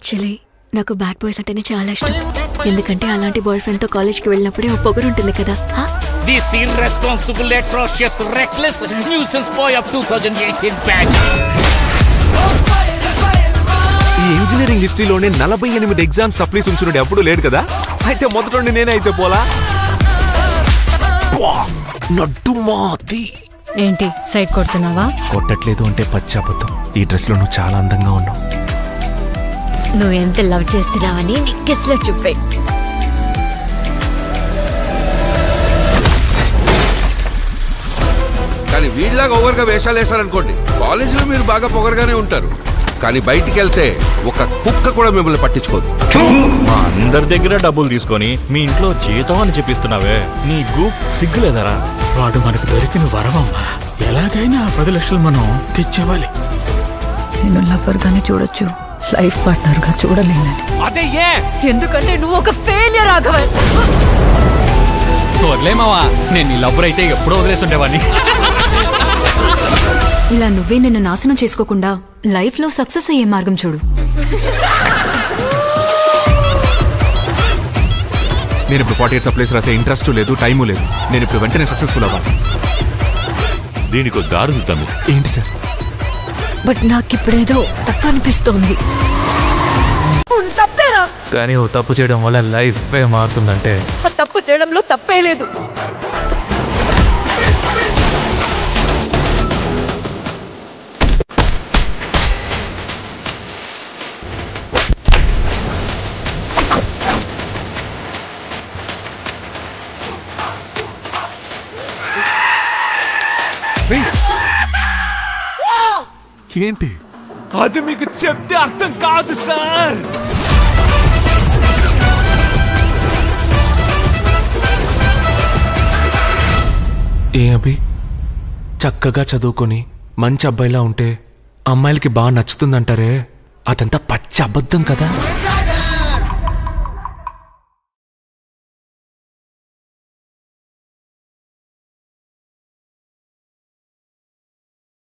Actually నాకు bad boys అంటేనే చాలా ఇష్టం. ఎందుకంటే అలాంటి బాయ్ ఫ్రెండ్ తో కాలేజ్ కి వెళ్ళినప్పుడే ఓ పొగరు ఉంటుంది కదా. This irresponsible, atrocious, reckless nuisance boy of 2018 batch. ఈ ఇంజనీరింగ్ హిస్టరీలోనే 48 ఎగ్జామ్స్ సప్లీస్ ఉంచున్నాడు ఎప్పుడు లేడు కదా. అయితే మొదటి నేనే అయితే పోలా. నడ్డు మాది. ఏంటి సైడ్ కొడుతున్నావా? కొట్టట్లేదు అంటే పచ్చాబద్ధం. ఈ డ్రెస్ లో నువ్వు చాలా అందంగా ఉన్నావు. నువ్వు ఎంత లవ్ చేస్తున్నావని నిక్కెస్ లో చూపే. కానీ వీళ్ళలాగా ఓవర్గా వేషాలు వేశారనుకోండి, కాలేజీలో మీరు బాగా పొగరగానే ఉంటారు, కానీ బయటికి వెళ్తే ఒక కుక్క కూడా మిమ్మల్ని పట్టించుకోదు. మా అందరి దగ్గర డబ్బులు తీసుకొని మీ ఇంట్లో జీతం అని చెప్పిస్తున్నావే, నీకు సిగ్గులేదరా? వాడు మనకు దొరికిన వరవమ్మా. ఎలాగైనా 10 లక్షలు మనం తెచ్చేవాలి. నేను లవర్ గానే చూడొచ్చు, లైఫ్ పార్ట్నర్ గా చూడలేనని. అదే ఎందుకంటే నువ్వు ఒక ఫెయిలియర్ రాఘవన్. వదిలేమావా, నేను నీ లవర్ అయితే ఎప్పుడో వదిలేసి ఉండేవాడిని. ఇలా నువ్వే నిన్ను నాశనం చేసుకోకుండా లైఫ్ లో సక్సెస్ అయ్యే మార్గం చూడు. నేను ఇప్పుడు 48 సప్లైస్ రాసే ఇంట్రెస్ట్ లేదు, టైము లేదు. నేను ఇప్పుడు వెంటనే సక్సెస్ఫుల్ అవ్వాలి. దీనికి దారులు తమ్మి. ఏంటి సార్? బట్ నాకిప్పుడేదో తప్పు అనిపిస్తోంది. కానీ ఓ తప్పు చేయడం వల్ల లైఫ్ మారుతుందంటే ఆ తప్పు చేయడంలో తప్పే లేదు. ఏంటి అది? మీకు చెప్తే అర్థం కాదు సార్. ఏ అభి, చక్కగా చదువుకొని మంచి అబ్బాయిలా ఉంటే అమ్మాయిలకి బాగా నచ్చుతుందంటారే, అదంతా పచ్చి అబద్ధం కదా.